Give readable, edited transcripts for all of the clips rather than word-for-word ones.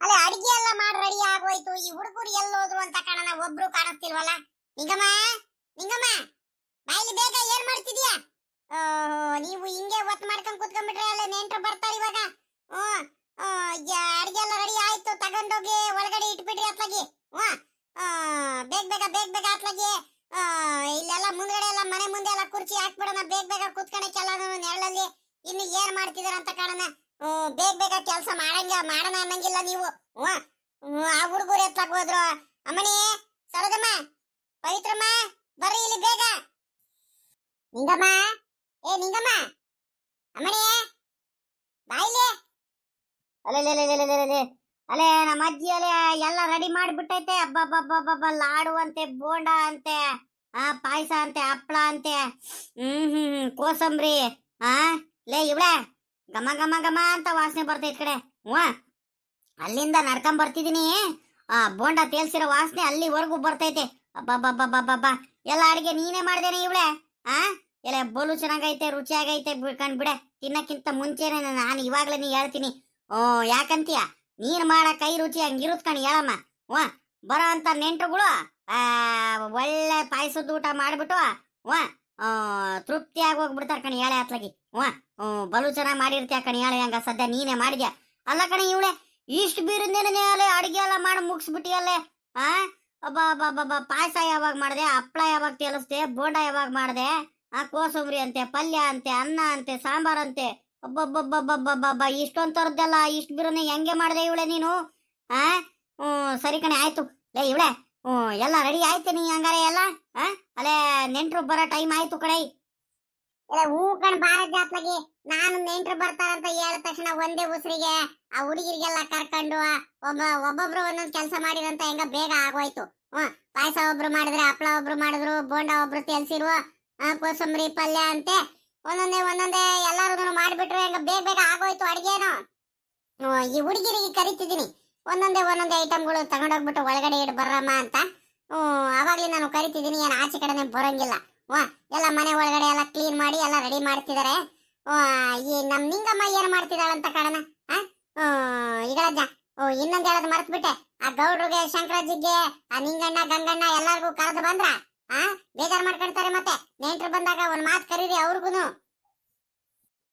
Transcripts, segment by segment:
ಅಲ್ಲ ಅಡಿಗೆ ಎಲ್ಲ ಮಾಡಿ ರೆಡಿ ಆಗೋಯ್ತು. ಈ ಹುಡುಗರು ಎಲ್ಲೋದ್ರು ಅಂತ ಕಾಣನ ಒಬ್ರು ಕಾಣಿಸ್ತಿಲ್ವಲ್ಲ. ನಿಂಗಮ್ಮ, ನಿಂಗಮ್ಮ, ಬಾಯಿಲಿ ಬೇಗ ಏನ್ ಮಾಡ್ತಿದ್ಯಾ? ನೀವು ಹಿಂಗೆ ಒತ್ತು ಮಾಡ್ಕೊಂಡ್ ಕುತ್ಕೊಂಡ್ಬಿಟ್ರೆ ಅಲ್ಲ ನೆಂಟ್ರು ಬರ್ತಾರೆ ಇವಾಗ. ಅಡಿಗೆ ಎಲ್ಲ ರೆಡಿ ಆಯ್ತು, ತಗೊಂಡೋಗಿ ಒಳಗಡೆ ಇಟ್ಬಿಡ್ರಿ ಅತ್ಲಾಗಿ. ಬೇಗ ಬೇಗ ಬೇಗ ಬೇಗ ಅತ್ಲಾಗಿ. ಇಲ್ಲೆಲ್ಲ ಮುಂದ್ಗಡೆ ಎಲ್ಲ ಮನೆ ಮುಂದೆ ಎಲ್ಲ ಕುರ್ಚಿ ಹಾಕ್ಬಿಡೋಣ, ಬೇಗ ಬೇಗ ಕುತ್ಕೊಳಕ್ಕೆಲ್ಲ ನೆರಳಲ್ಲಿ. ಇನ್ನು ಏನ್ ಮಾಡ್ತಿದಾರ ಅಂತ ಕಾಣನ. ಬೇಗ ಬೇಗ ಕೆಲಸ ಮಾಡೋಣ ಅನ್ನಂಗಿಲ್ಲ ನೀವು. ಆ ಹುಡುಗರು ಎತ್ಲಾಕ್ ಹೋದ್ರು. ಅಮ್ಮಣಿ, ಸರೋಜಮ್ಮ, ಪವಿತ್ರಮ್ಮ, ಬರ್ರಿ ಇಲ್ಲಿ ಬೇಗ. ನಿಂಗಮ್ಮ, ಏ ನಿಂಗಮ್ಮ, ಅಮ್ಮಣಿ ಬಾಯಿಲೆ. ಅಲೆ ನಮ್ಮ ಅಜ್ಜಿ ಅಲೆ ಎಲ್ಲ ರೆಡಿ ಮಾಡಿಬಿಟ್ಟೈತೆ. ಹಬ್ಬ ಲಾಡು ಅಂತೆ, ಬೋಂಡ ಅಂತೆ, ಪಾಯಸ ಅಂತೆ, ಹಪ್ಳ ಅಂತೆ, ಕೋಸಂಬರಿ. ಲೇ ಇವಳೆ ಘಮ ಘಮ ಘಮ ಅಂತ ವಾಸನೆ ಬರ್ತೈತ್ ಕಡೆ. ಅಲ್ಲಿಂದ ನಡ್ಕೊಂಡ್ ಬರ್ತಿದೀನಿ. ಬೋಂಡ ತೇಲ್ಸಿರೋ ವಾಸನೆ ಅಲ್ಲಿವರೆಗೂ ಬರ್ತೈತೆ. ಅಬ್ಬಬ್ಬಬ್ಬಬ್ಬಬ್ಬ, ಎಲ್ಲ ಅಡಿಗೆ ನೀನೇ ಮಾಡ್ದೇನೆ ಇವಳೆ. ಎಲ್ಲ ಬೋಲು ಚೆನ್ನಾಗೈತೆ, ರುಚಿಯಾಗೈತೆ ಕಂಡ್ಬಿಡೆ. ತಿನ್ನಕ್ಕಿಂತ ಮುಂಚೆನೆ ನಾನು ಇವಾಗ್ಲೇ ನೀ ಹೇಳ್ತೀನಿ. ಯಾಕಂತೀಯ? ನೀನ್ ಮಾಡ ಕೈ ರುಚಿ ಹಂಗಿರುತ್ ಕಣಿ ಹೇಳಮ್ಮ. ಬರೋ ಅಂತ ನೆಂಟ್ರುಗಳು ಒಳ್ಳೆ ಪಾಯಸದ ಊಟ ಮಾಡ್ಬಿಟ್ಟು ತೃಪ್ತಿಯಾಗಿ ಹೋಗ್ಬಿಡ್ತಾರ ಕಣಿ ಹೇಳೆ ಅತ್ಲಾಗಿ. ಬಲು ಚೆನ್ನಾಗಿ ಮಾಡಿರ್ತೀಯ ಕಣಿ ಹೇಳೆ. ಹಂಗ ಸದ್ಯ ನೀನೇ ಮಾಡಿದ್ಯಾ ಅಲ್ಲ ಕಣಿ ಇವಳೆ. ಇಷ್ಟು ಬೀರಿಂದೇನೆ ಅಲ್ಲೇ ಅಡಿಗೆ ಎಲ್ಲ ಮಾಡಿ ಮುಗಿಸ್ಬಿಟ್ಟಿಯಲ್ಲೇ. ಪಾಯಸ ಯಾವಾಗ ಮಾಡಿದೆ, ಹಪ್ಳ ಯಾವಾಗ ತೇಲಿಸ್ದೆ, ಬೋಂಡ ಯಾವಾಗ ಮಾಡಿದೆ, ಕೋಸಂಬರಿ ಅಂತೆ, ಪಲ್ಯ ಅಂತೆ, ಅನ್ನ ಅಂತೆ, ಸಾಂಬಾರ್ ಅಂತೆ. ಅಬ್ಬಬ್ಬಬ್ಬಬ್ಬಬ್ಬ, ಇಷ್ಟೊಂದು ತರದ್ದೆಲ್ಲ ಇಷ್ಟು ಬಿರನೆ ಹೆಂಗೆ ಮಾಡಿದೆ ಇವಳೆ ನೀನು? ಸರಿ ಕಣೆ, ಆಯ್ತು. ಲೇ ಇವಳೆ, ಎಲ್ಲ ರೆಡಿ ಆಯ್ತು ನೀ ಹಂಗಾರೆ ಎಲ್ಲ? ಅಲ್ಲೇ ನೆಂಟ್ರು ಬರೋ ಟೈಮ್ ಆಯ್ತು ಕಡೆ. ಹೂ ಕಣ್ ಬಾರ ಜಾತ್ಲಾಗಿ. ನಾನು ನೆಂಟ್ರು ಬರ್ತಾರಂತ ಹೇಳಿದ ತಕ್ಷಣ ಒಂದೇ ಉಸಿರಿಗೆ ಆ ಹುಡುಗಿರಿಗೆಲ್ಲ ಕರ್ಕೊಂಡು ಒಬ್ಬೊಬ್ರು ಒಂದೊಂದು ಕೆಲಸ ಮಾಡಿರಂತ ಹೆಂಗ ಬೇಗ ಆಗೋಯ್ತು. ಪಾಯಸ ಒಬ್ರು ಮಾಡಿದ್ರೆ, ಹಪ್ಳ ಒಬ್ರು ಮಾಡಿದ್ರು, ಬೋಂಡ ಒಬ್ರು ತೆಲ್ಸಿರುವ, ಕೋಸಂಬರಿ ಪಲ್ಯ ಅಂತೆ ಒಂದೊಂದೇ ಎಲ್ಲಾರು ಮಾಡಿಬಿಟ್ರೆ ಹೆಂಗ ಬೇಗ ಬೇಗ ಆಗೋಯ್ತು ಅಡಿಗೆನು. ಈ ಹುಡುಗಿರಿಗೆ ಕರಿತಿದ್ದೀನಿ, ಒಂದೊಂದೇ ಐಟಮ್ಗಳು ತಗೊಂಡೋಗ್ಬಿಟ್ಟು ಒಳಗಡೆ ಇಡ್ ಬರ್ರಮ್ಮ ಅಂತ. ಅವಾಗ್ಲೇ ನಾನು ಕರಿತಿದ್ದೀನಿ, ಏನು ಆಚೆ ಕಡೆನೆ ಬರೋಂಗಿಲ್ಲ. ಎಲ್ಲ ಮನೆ ಒಳಗಡೆ ಎಲ್ಲ ಕ್ಲೀನ್ ಮಾಡಿ ಎಲ್ಲ ರೆಡಿ ಮಾಡ್ತಿದ್ದಾರೆ. ಈ ನಮ್ ನಿಂಗಮ್ಮ ಏನ್ ಮಾಡ್ತಿದ್ದಾಳಂತ ಕಾರಣ. ಈಗಳಜ್ಜ, ಇನ್ನೊಂದ್ ಹೇಳೋದು ಮರ್ತ್ಬಿಟ್ಟೆ. ಆ ಗೌಡ್ರಿಗೆ, ಶಂಕರಾಜಿಗೆ, ಆ ನಿಂಗಣ್ಣ, ಗಂಗಣ್ಣ ಎಲ್ಲಾರ್ಗು ಕರೆದು ಬಂದ್ರ ಬೇಜಾರ್ ಮಾಡ್ಕೊಳ್ತಾರೆ. ಮತ್ತೆ ನೆಂಟ್ರು ಬಂದಾಗ ಒಂದ್ ಮಾತು ಕರೀರಿ ಅವ್ರಿಗೂನು.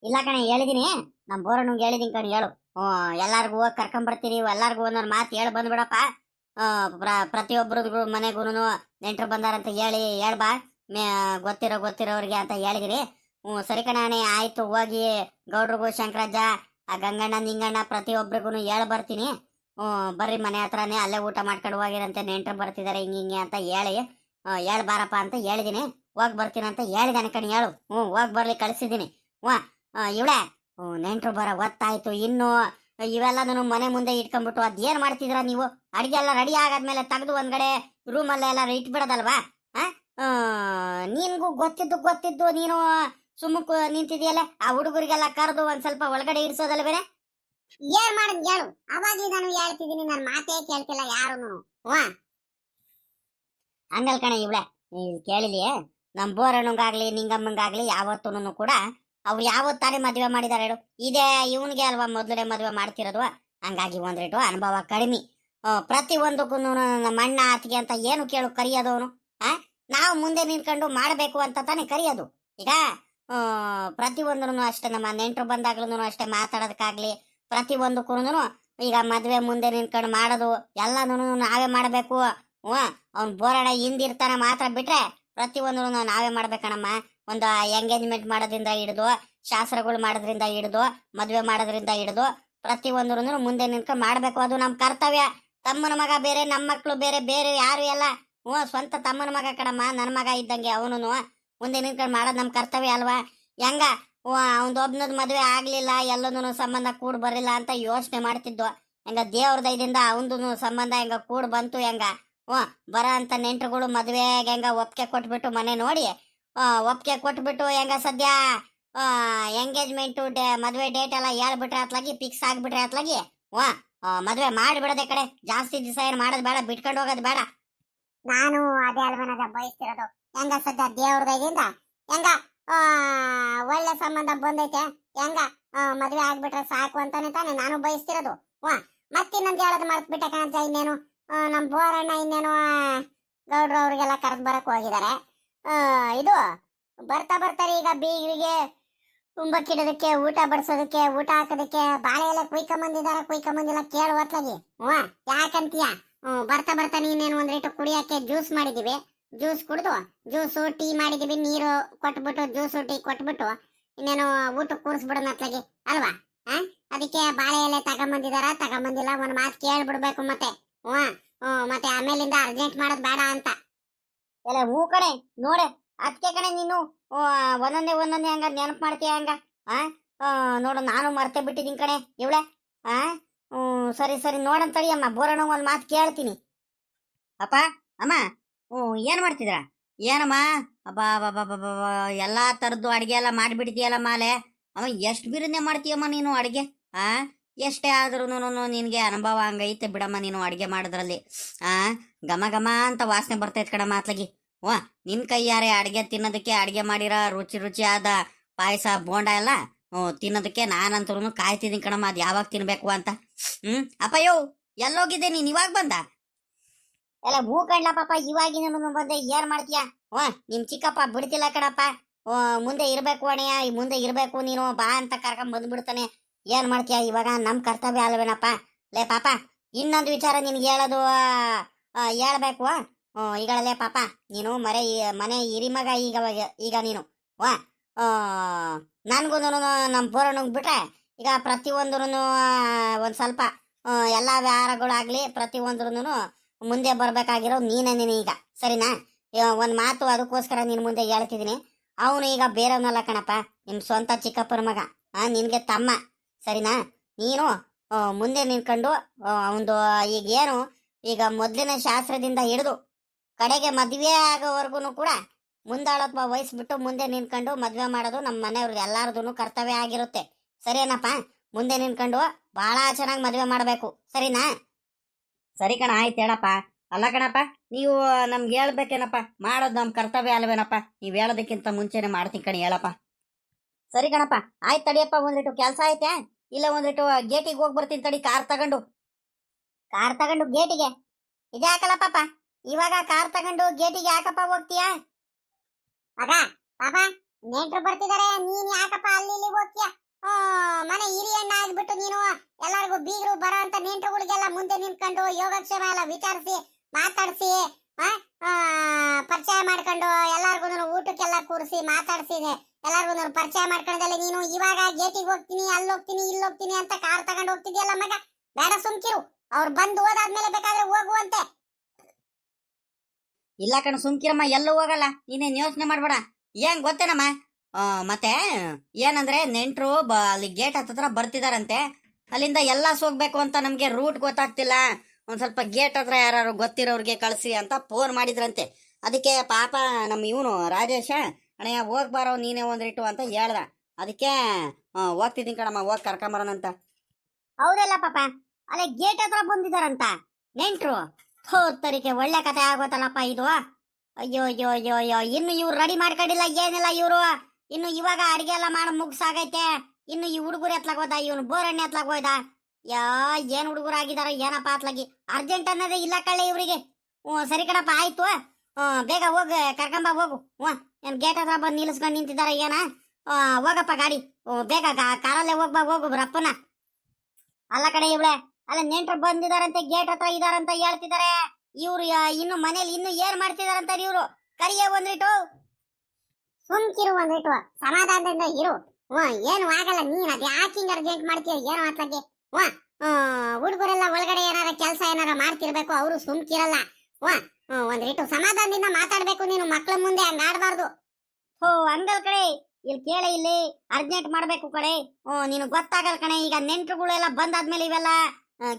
ಇಲ್ಲ ಕಣೆ, ಹೇಳಿದೀನಿ, ನಮ್ ಬೋರಣ್ಣಂಗೆ ಹೇಳಿದೀನಿ ಕಣೆ, ಹೇಳು. ಎಲ್ಲಾರ್ಗು ಹೋಗಿ ಕರ್ಕೊಂಬರ್ತೀರಿ, ಎಲ್ಲಾರ್ಗು ಒಂದೊಂದು ಮಾತು ಹೇಳಿ ಬಂದ್ಬಿಡಪ್ಪ. ಪ್ರತಿಯೊಬ್ಬರಿಗೂ ಮನೆಗೂನು ನೆಂಟ್ರು ಬಂದಾರಂತ ಹೇಳ್ಬಾ, ಗೊತ್ತಿರೋರಿಗೆ ಅಂತ ಹೇಳಿದಿರಿ. ಸರಿ ಕಣೆ, ಆಯ್ತು. ಹೋಗಿ ಗೌಡ್ರಿಗೂ, ಶಂಕರಜ್ಜ, ಆ ಗಂಗಣ್ಣ, ನಿಂಗಣ್ಣ ಪ್ರತಿಯೊಬ್ಬರಿಗೂ ಹೇಳಿ ಬರ್ತೀನಿ. ಬರ್ರಿ ಮನೆ ಹತ್ರನೇ, ಅಲ್ಲೇ ಊಟ ಮಾಡ್ಕೊಂಡು ಹೋಗಿರಂತೆ, ನೆಂಟ್ರು ಬರ್ತಿದ್ದಾರೆ ಹಿಂಗೆ ಅಂತ ಹೇಳಿ ಬಾರಪ್ಪ ಅಂತ ಹೇಳಿದೀನಿ. ಹೋಗಿ ಬರ್ತೀನಿ ಅಂತ ಹೇಳಿದಾನೆ ಕಣಿ, ಹೇಳು. ಹೋಗಿ ಬರ್ಲಿ ಕಳಿಸಿದ್ದೀನಿ. ಇವಳೆ, ನೆಂಟ್ರು ಬರೋ ಗೊತ್ತಾಯ್ತು. ಇನ್ನು ಇವೆಲ್ಲದನ್ನು ಮನೆ ಮುಂದೆ ಇಟ್ಕೊಂಡ್ಬಿಟ್ಟು ಅದೇನ್ ಮಾಡ್ತಿದ್ರ ನೀವು? ಅಡಿಗೆ ಎಲ್ಲ ರೆಡಿ ಆಗಾದ್ಮೇಲೆ ತೆಗೆದು ಒಂದ್ಗಡೆ ರೂಮಲ್ಲೆಲ್ಲ ಇಟ್ಬಿಡೋದಲ್ವಾ? ನಿನ್ಗೂ ಗೊತ್ತಿದ್ದು ನೀನು ಸುಮ್ಮಕ್ ನಿಂತಿದೆಯಲ್ಲ. ಆ ಹುಡುಗರಿಗೆಲ್ಲ ಕರೆದು ಒಂದ್ ಸ್ವಲ್ಪ ಒಳಗಡೆ ಇಡ್ಸೋದಲ್ವೇನೆ? ಏನ್ ಮಾಡಿದ್ ಹೇಳು. ಅವಾಗ್ಲಿ ನಾನು ಹೇಳ್ತಿದ್ದೀನಿ, ನನ್ನ ಮಾತೇ ಕೇಳ್ತಿಲ್ಲ ಯಾರು. ಹಂಗಲ್ ಕಣೆ ಇವಳೆ, ಕೇಳಿಲಿ, ನಮ್ ಬೋರಣ್ಣಂಗಾಗ್ಲಿ ನಿಂಗಮ್ಮಂಗಾಗ್ಲಿ ಯಾವತ್ತೂ ಕೂಡ ಅವ್ರು ಯಾವತ್ತಾನೆ ಮದ್ವೆ ಮಾಡಿದಾರೆ ಹೇಳು? ಇದೇ ಇವನ್ಗೆ ಅಲ್ವಾ ಮೊದಲೇ ಮದ್ವೆ ಮಾಡ್ತಿರೋದು. ಹಂಗಾಗಿ ಒಂದ್ರೇಟು ಅನುಭವ ಕಡಿಮೆ. ಪ್ರತಿ ಒಂದಕ್ಕೂ ನಮ್ಮ ಅಣ್ಣ ಅತ್ತಿಗೆ ಅಂತ ಏನು ಕೇಳು ಕರಿಯೋದವನು. ನಾವು ಮುಂದೆ ನಿಂತ್ಕೊಂಡು ಮಾಡ್ಬೇಕು ಅಂತ ತಾನೇ ಕರಿಯೋದು. ಈಗ ಪ್ರತಿ ಒಂದೂ ಅಷ್ಟೇ, ನಮ್ಮ ನೆಂಟ್ರು ಬಂದಾಗ್ಲೂ ಅಷ್ಟೇ ಮಾತಾಡೋದಕ್ಕಾಗ್ಲಿ, ಪ್ರತಿ ಒಂದಕ್ಕೂ ಈಗ ಮದ್ವೆ ಮುಂದೆ ನಿಂತ್ಕೊಂಡು ಮಾಡೋದು ಎಲ್ಲಾನು ನಾವೇ ಮಾಡ್ಬೇಕು. ಅವ್ನ್ ಬೋರಣ ಹಿಂದಿರ್ತಾನ ಮಾತ್ರ ಬಿಟ್ರೆ ಪ್ರತಿ ಒಂದು ನಾವೇ ಮಾಡ್ಬೇಕಣಮ್ಮ. ಒಂದು ಎಂಗೇಜ್ಮೆಂಟ್ ಮಾಡೋದ್ರಿಂದ ಹಿಡಿದು, ಶಾಸ್ತ್ರಗಳು ಮಾಡೋದ್ರಿಂದ ಹಿಡಿದು, ಮದ್ವೆ ಮಾಡೋದ್ರಿಂದ ಹಿಡಿದು ಪ್ರತಿ ಒಂದು ಮುಂದೆ ನಿಂತ್ಕೊಂಡು ಮಾಡ್ಬೇಕು. ಅದು ನಮ್ ಕರ್ತವ್ಯ. ತಮ್ಮನ ಮಗ ಬೇರೆ, ನಮ್ಮ ಮಕ್ಳು ಬೇರೆ, ಬೇರೆ ಯಾರು ಎಲ್ಲ. ಸ್ವಂತ ತಮ್ಮನ ಮಗ ಕಣಮ್ಮ, ನನ್ನ ಮಗ ಇದ್ದಂಗೆ. ಅವನು ಮುಂದೆ ನಿಂತ್ಕೊಂಡು ಮಾಡೋದು ನಮ್ ಕರ್ತವ್ಯ ಅಲ್ವಾ? ಹೆಂಗ ಅವನದೊಬ್ಬನದ್ ಮದ್ವೆ ಆಗ್ಲಿಲ್ಲ, ಎಲ್ಲದೂ ಸಂಬಂಧ ಕೂಡ್ ಬರಲಿಲ್ಲ ಅಂತ ಯೋಚನೆ ಮಾಡ್ತಿದ್ವು. ಹೆಂಗ ದೇವ್ರ ದಯದಿಂದ ಅವನದು ಸಂಬಂಧ ಹೆಂಗ ಕೂಡ್ ಬಂತು. ಹೆಂಗ ಬರ ಅಂತ ನೆಂಟ್ರುಗಳು ಮದ್ವೆಗೆ ಹೆಂಗ ಒಪ್ಪಿಗೆ ಕೊಟ್ಬಿಟ್ಟು, ಮನೆ ನೋಡಿ ಒಪ್ಪಿಗೆ ಕೊಟ್ಬಿಟ್ಟು ಹೆಂಗ ಸದ್ಯ ಎಂಗೇಜ್ಮೆಂಟ್ ಮದ್ವೆ ಡೇಟ್ ಎಲ್ಲ ಹೇಳ್ಬಿಟ್ರೆ ಅತ್ಲಾಗಿ, ಫಿಕ್ಸ್ ಆಗ್ಬಿಟ್ರೆ ಅತ್ಲಾಗಿ ಮದ್ವೆ ಮಾಡಿಬಿಡೋದೆ ಕಡೆ. ಜಾಸ್ತಿ ದಿವಸ ಏನ್ ಮಾಡೋದು ಬೇಡ, ಬಿಟ್ಕೊಂಡು ಹೋಗೋದು ಬೇಡ. ನಾನು ಅದೇ ಅಲ್ವನದ ಬಯಸ್ತಿರೋದು. ಹೆಂಗ ಸದ್ಯ ದೇವ್ರ ದಯದಿಂದ ಹೆಂಗ ಒಳ್ಳೆ ಸಂಬಂಧ ಬಂದೈತೆ, ಹೆಂಗ ಮದ್ವೆ ಆಗ್ಬಿಟ್ರೆ ಸಾಕು ಅಂತಾನೆ ತಾನೆ ನಾನು ಬಯಸ್ತಿರೋದು. ಮತ್ತಿನ್ನೊಂದು ಹೇಳೋದು ಮರ್ತ್ಬಿಟ್ಟೆ ಕಾಂತ. ಇನ್ನೇನು ನಮ್ಮ ಬೋರಣ್ಣ ಇನ್ನೇನು ಗೌಡ್ರು ಅವ್ರಿಗೆಲ್ಲ ಕರೆದು ಬರಕ್ ಹೋಗಿದ್ದಾರೆ. ಇದು ಬರ್ತಾ ಬರ್ತಾರೆ ಈಗ ಬೀಗರಿಗೆ ತುಂಬಕ್ಕಿಡೋದಕ್ಕೆ, ಊಟ ಬಡಿಸೋದಕ್ಕೆ, ಊಟ ಹಾಕೋದಕ್ಕೆ ಬಾಳೆ ಎಲ್ಲ ಕುಯ್ಕೊಂಬಂದಿಲ್ಲ ಕೇಳು ಹೊತ್ಲಾಗಿ. ಯಾಕಂತೀಯ? ಬರ್ತಾ ಬರ್ತಾ ನೀನೇನು ಒಂದ್ ರೇಟು ಕುಡಿಯಕ್ಕೆ ಜ್ಯೂಸ್ ಮಾಡಿದೀವಿ, ಜ್ಯೂಸ್ ಕುಡಿದು ಜ್ಯೂಸು ಟೀ ಮಾಡಿದೀವಿ, ನೀರು ಕೊಟ್ಬಿಟ್ಟು ಜ್ಯೂಸು ಟೀ ಕೊಟ್ಬಿಟ್ಟು ಇನ್ನೇನು ಊಟ ಕೂರಿಸ್ಬಿಡೋಣ ಅತ್ಲಾಗಿ ಅಲ್ವಾ? ಅದಕ್ಕೆ ಬಾಳೆ ಎಲೆ ತಗೊಂಬಂದಿಲ್ಲ, ಒಂದ್ ಮಾತು ಕೇಳ್ಬಿಡ್ಬೇಕು ಮತ್ತೆ. ಮತ್ತೆ ಆಮೇಲಿಂದ ಅರ್ಜೆಂಟ್ ಮಾಡೋದು ಬೇಡ ಅಂತ. ಎಲ್ಲ ಹೂ ಕಣೆ ನೋಡೆ, ಅದಕ್ಕೆ ಕಣೆ ನೀನು ಒಂದೊಂದೇ ಹಂಗ ನೆನಪು ಮಾಡ್ತೀಯ ಹಂಗ. ನೋಡು ನಾನು ಮರ್ತೇ ಬಿಟ್ಟಿದ್ದೀನಿ ಕಣೆ ಇವಳೆ. ಸರಿ ನೋಡಂತಡಿ ಅಮ್ಮ, ಬೋರಣ್ಣ ಒಂದ್ ಮಾತು ಕೇಳ್ತೀನಿ. ಅಪ್ಪ ಅಮ್ಮ, ಏನ್ ಮಾಡ್ತಿದ್ರ? ಏನಮ್ಮ ಅಬ್ಬಾ ಎಲ್ಲಾ ತರದ್ದು ಅಡಿಗೆ ಎಲ್ಲ ಮಾಡಿಬಿಡ್ತೀಯಲ್ಲ ಮಾಲೆ. ಅಮ್ಮ ಎಷ್ಟು ಬಿರುನೆ ಮಾಡ್ತೀಯಮ್ಮ ನೀನು ಅಡಿಗೆ. ಎಷ್ಟೇ ಆದ್ರೂ ನಿನ್ಗೆ ಅನುಭವ ಹಂಗೈತೆ ಬಿಡಮ್ಮ ನೀನು ಅಡಿಗೆ ಮಾಡೋದ್ರಲ್ಲಿ. ಘಮ ಘಮ ಅಂತ ವಾಸನೆ ಬರ್ತೈತೆ ಕಣಮ್ಮ ಅತ್ಲಗಿ. ನಿನ್ ಕೈಯಾರೆ ಅಡಿಗೆ ತಿನ್ನೋದಕ್ಕೆ, ಅಡಿಗೆ ಮಾಡಿರೋ ರುಚಿಯಾದ ಪಾಯಸ ಬೋಂಡ ಎಲ್ಲ ತಿನ್ನೋದಕ್ಕೆ ನಾನಂತರೂ ಕಾಯ್ತಿದ್ದೀನಿ ಕಣಮ್ಮ, ಅದು ಯಾವಾಗ ತಿನ್ಬೇಕು ಅಂತ. ಅಪ್ಪಯ್ಯೋ ಎಲ್ಲೋಗಿದ್ದೆ ನೀನ್, ಇವಾಗ ಬಂದ? ಎಲ್ಲ ಹೂ ಕಣ್ಲ ಪಾಪ, ಇವಾಗಿನ ಬಂದೆ. ಏನ್ ಮಾಡ್ತೀಯ? ನಿಮ್ ಚಿಕ್ಕಪ್ಪ ಬಿಡ್ತಿಲ್ಲ ಕಣಪ್ಪ. ಮುಂದೆ ಇರ್ಬೇಕು ಅಣೆಯ, ಮುಂದೆ ಇರ್ಬೇಕು ನೀನು ಬಾ ಅಂತ ಕರ್ಕೊಂಡ್ ಬಂದ್ಬಿಡ್ತಾನೆ. ಏನ್ ಮಾಡ್ತೀಯ ಇವಾಗ? ನಮ್ ಕರ್ತವ್ಯ ಅಲ್ವೇನಪ್ಪ. ಲೇ ಪಾಪ, ಇನ್ನೊಂದು ವಿಚಾರ ನಿನ್ಗೆ ಹೇಳೋದು ಹೇಳ್ಬೇಕು. ಈಗಳಲ್ಲೇ ಪಾಪ, ನೀನು ಮನೆ ಹಿರಿಮಗ ಈಗ ನೀನು. ನನ್ಗೂ ನಮ್ ಬೋರಣ್ಣಗ್ ಬಿಟ್ರೆ ಈಗ ಪ್ರತಿಯೊಂದ್ರೂ ಒಂದ್ ಸ್ವಲ್ಪ ಎಲ್ಲ ವ್ಯವಹಾರಗಳಾಗ್ಲಿ ಪ್ರತಿಯೊಂದ್ರೂ ಮುಂದೆ ಬರ್ಬೇಕಾಗಿರೋ ನೀನೇ ಈಗ, ಸರಿನಾ? ಒಂದ್ ಮಾತು ಅದಕ್ಕೋಸ್ಕರ ನಿನ್ ಮುಂದೆ ಹೇಳ್ತಿದ್ದೀನಿ. ಅವನು ಈಗ ಬೇರೆಯವನಲ್ಲ ಕಣಪ್ಪ, ನಿಮ್ ಸ್ವಂತ ಚಿಕ್ಕಪ್ಪನ ಮಗ, ನಿನ್ಗೆ ತಮ್ಮ, ಸರಿನಾ? ನೀನು ಮುಂದೆ ನಿಂತ್ಕೊಂಡು ಅವನು ಈಗ ಮೊದ್ಲಿನ ಶಾಸ್ತ್ರದಿಂದ ಹಿಡಿದು ಕಡೆಗೆ ಮದ್ವೆ ಆಗೋವರೆಗೂ ಕೂಡ ಮುಂದಾಳತ್ವ ವಹಿಸ್ಬಿಟ್ಟು ಮುಂದೆ ನಿಂತ್ಕೊಂಡು ಮದ್ವೆ ಮಾಡೋದು ನಮ್ಮ ಮನೆಯವ್ರಿಗೆ ಎಲ್ಲಾರ್ದು ಕರ್ತವ್ಯ ಆಗಿರುತ್ತೆ, ಸರಿನಪ್ಪ? ಮುಂದೆ ನಿಂತ್ಕೊಂಡು ಬಹಳ ಚೆನ್ನಾಗಿ ಮದ್ವೆ ಮಾಡ್ಬೇಕು, ಸರಿನಾ? ಸರಿ ಕಣ, ಆಯ್ತು ಹೇಳಪ್ಪ. ಅಲ್ಲ ಕಣಪ್ಪ, ನೀವು ನಮ್ಗೆ ಹೇಳ್ಬೇಕೇನಪ್ಪ, ಮಾಡೋದು ನಮ್ ಕರ್ತವ್ಯ ಅಲ್ವೇನಪ್ಪ? ನೀವ್ ಹೇಳೋದಕ್ಕಿಂತ ಮುಂಚೆನೆ ಮಾಡ್ತೀನಿ ಕಣಿ, ಹೇಳಪ್ಪ. ಸರಿ ಕಣಪ್ಪ, ಆಯ್ತು ತಡಿಯಪ್ಪ, ಒಂದಿಟ್ಟು ಕೆಲಸ ಐತೆ, ಇಲ್ಲ ಒಂದಿಟ್ಟು ಗೇಟಿಗೆ ಹೋಗಿ ಬರ್ತೀನಿ ತಡಿ. ಕಾರ್ ತಗೊಂಡು ಗೇಟಿಗೆ ಇದೇ ಹಾಕಲ್ಲ ಪಾಪ. ಇವಾಗ ಕಾರ್ ತಗೊಂಡು ಗೇಟಿಗೆ ಯಾಕಪ್ಪ ಹೋಗ್ತೀಯಾ? ಮಗ ಪಾಪ, ನೆಂಟ್ರು ಬರ್ತಿದಾರೆ, ನೀನ್ ಯಾಕಪ್ಪ ಅಲ್ಲಿ ಇಲ್ಲಿ ಹೋಗ್ತೀಯ? ಮನೆ ಹಿರಿಯಣ್ಣ ಆಗ್ಬಿಟ್ಟು ನೀನು ಎಲ್ಲರಿಗೂ ಬೀಗರು ಬರೋ ಅಂತ ನೆಂಟ್ರುಗಳಿಗೆಲ್ಲ ಮುಂದೆ ನಿಂತ್ಕೊಂಡು ಯೋಗಕ್ಷೇಮ ಎಲ್ಲ ವಿಚಾರಿಸಿ ಮಾತಾಡಿಸಿ ಪರಿಚಯ ಮಾಡ್ಕೊಂಡು ಎಲ್ಲಾರ್ಗು ಊಟಕ್ಕೆಲ್ಲ ಕೂರಿಸಿ ಮಾತಾಡಿಸಿ ಎಲ್ಲಾರ್ಗು ಪರಿಚಯ ಮಾಡ್ಕೊಂಡಲ್ಲಿ ನೀನು ಇವಾಗ ಗೇಟಿಗೆ ಹೋಗ್ತೀನಿ, ಅಲ್ಲಿ ಹೋಗ್ತೀನಿ, ಇಲ್ಲಿ ಹೋಗ್ತೀನಿ ಅಂತ ಕಾರ್ ತಗೊಂಡು ಹೋಗ್ತಿದ್ಯಲ್ಲ ಮಗ. ಬೇಡ, ಸುಮ್ಕಿರು. ಅವ್ರು ಬಂದು ಹೋದಾದ್ಮೇಲೆ ಬೇಕಾದ್ರೆ ಹೋಗುವಂತೆ. ಇಲ್ಲ ಕಣ, ಸುಮ್ಕಿರಮ್ಮ, ಎಲ್ಲೂ ಹೋಗಲ್ಲ, ನೀನೇನ್ ಯೋಚನೆ ಮಾಡ್ಬೇಡ. ಏನ್ ಗೊತ್ತೇನಮ್ಮ, ಮತ್ತೆ ಏನಂದ್ರೆ ನೆಂಟ್ರು ಅಲ್ಲಿ ಗೇಟ್ ಹತ್ರ ಬರ್ತಿದಾರಂತೆ, ಅಲ್ಲಿಂದ ಎಲ್ಲ ಹೋಗ್ಬೇಕು ಅಂತ ನಮ್ಗೆ ರೂಟ್ ಗೊತ್ತಾಗ್ತಿಲ್ಲ, ಒಂದ್ ಸ್ವಲ್ಪ ಗೇಟ್ ಹತ್ರ ಯಾರು ಗೊತ್ತಿರೋರ್ಗೆ ಕಳ್ಸಿ ಅಂತ ಫೋನ್ ಮಾಡಿದ್ರಂತೆ. ಅದಕ್ಕೆ ಪಾಪ ನಮ್ಮ ಇವನು ರಾಜೇಶ, ಅಣ್ಣಯ್ಯ ಹೋಗ್ಬಾರೋ ನೀನೇ ಒಂದಿಟ್ಟು ಅಂತ ಹೇಳ್ದ. ಅದಕ್ಕೆ ಹೋಗ್ತಿದ್ದೀನಿ ಕಣಮ್ಮ, ಹೋಗಿ ಕರ್ಕೊಂಬರೋಣಂತ. ಹೌದಲ್ಲ ಪಾಪ, ಅಲ್ಲೇ ಗೇಟ್ ಹತ್ರ ಬಂದಿದಾರಂತ ನೆಂಟ್ರು. ತರಿಗೆ ಒಳ್ಳೆ ಕತೆ ಆಗೋತಲ್ಲಪ್ಪ ಇದು. ಅಯ್ಯೋ ಅಯ್ಯೋ ಅಯ್ಯೋ ಅಯ್ಯೋ, ಇನ್ನು ಇವ್ರು ರೆಡಿ ಮಾಡ್ಕೊಂಡಿಲ್ಲ ಏನಿಲ್ಲ ಇವ್ರು. ಇನ್ನು ಇವಾಗ ಅಡಿಗೆ ಎಲ್ಲ ಮಾಡೋ ಮುಗ್ಸಾಗೈತೆ. ಇನ್ನು ಈ ಹುಡುಗರು ಎತ್ಲಾಗೋದ, ಇವನು ಬೋರಣ್ಣೆ ಎತ್ಲಾಗೋದ. ಏನ್ ಹುಡುಗರು ಆಗಿದಾರ ಏನಪ್ಪ ಅತ್ಲಾಗಿ. ಅರ್ಜೆಂಟ್ ಅನ್ನೋದೇ ಇಲ್ಲ ಕಳ್ಳೆ ಇವ್ರಿಗೆ. ಸರಿ ಕಣಪ್ಪ, ಆಯ್ತು. ಬೇಗ ಹೋಗ್ ಕರ್ಕೊಂಬ ಹೋಗು. ಏನ್ ಗೇಟ್ ಹತ್ರ ಬಂದು ನಿಲ್ಲಿಸ್ಕೊಂಡು ನಿಂತಿದಾರ ಏನ? ಹೋಗಪ್ಪ ಗಾಡಿ, ಬೇಗ ಕಾರಲ್ಲೇ ಹೋಗು ರಪ್ಪನ. ಅಲ್ಲ ಕಡೆ ಇವಳೆ, ಅಲ್ಲ ನೆಂಟ್ರು ಬಂದಿದಾರಂತೆ, ಗೇಟ್ ಹತ್ರ ಇದಾರಂತ ಹೇಳ್ತಿದಾರೆ ಇವ್ರು. ಇನ್ನು ಮನೇಲಿ ಇನ್ನು ಏನ್ ಮಾಡ್ತಿದಾರಂತ ಇವ್ರು. ಕರಿಯ ಒಂದಿಟ್ಟು. ಸುಮ್ಕಿರು, ಒಂದಿಟ್ಟು ಸಮಾಧಾನದಿಂದ ಇರು. ಏನು ಆಗಲ್ಲ, ನೀನ್ ಅದ್ ಯಾಕೆ ಹಿಂಗ ಅರ್ಜೆಂಟ್ ಮಾಡ್ತೀಯ ಏನೋ ಅತ್ಲಾಗೆ. ಹುಡುಗರೆಲ್ಲ ಒಳಗಡೆ ಏನಾರ ಕೆಲಸ ಏನಾರ ಮಾಡ್ತಿರ್ಬೇಕು, ಅವರು ಸುಮ್ಕಿರಲ್ಲ. ಒಂದಿಟ್ಟು ಸಮಾಧಾನದಿಂದ ಮಾತಾಡ್ಬೇಕು ನೀನು, ಮಕ್ಳ ಮುಂದೆ ಹಂಗ ಆಡ್ಬಾರ್ದು. ಹಂಗಲ್ ಕಡೆ, ಇಲ್ಲಿ ಕೇಳ, ಇಲ್ಲಿ ಅರ್ಜೆಂಟ್ ಮಾಡ್ಬೇಕು ಕಡೆ. ನೀನು ಗೊತ್ತಾಗಲ್ ಕಣೆ. ಈಗ ನೆಂಟ್ರುಗಳೆಲ್ಲ ಬಂದಾದ್ಮೇಲೆ ಇವೆಲ್ಲ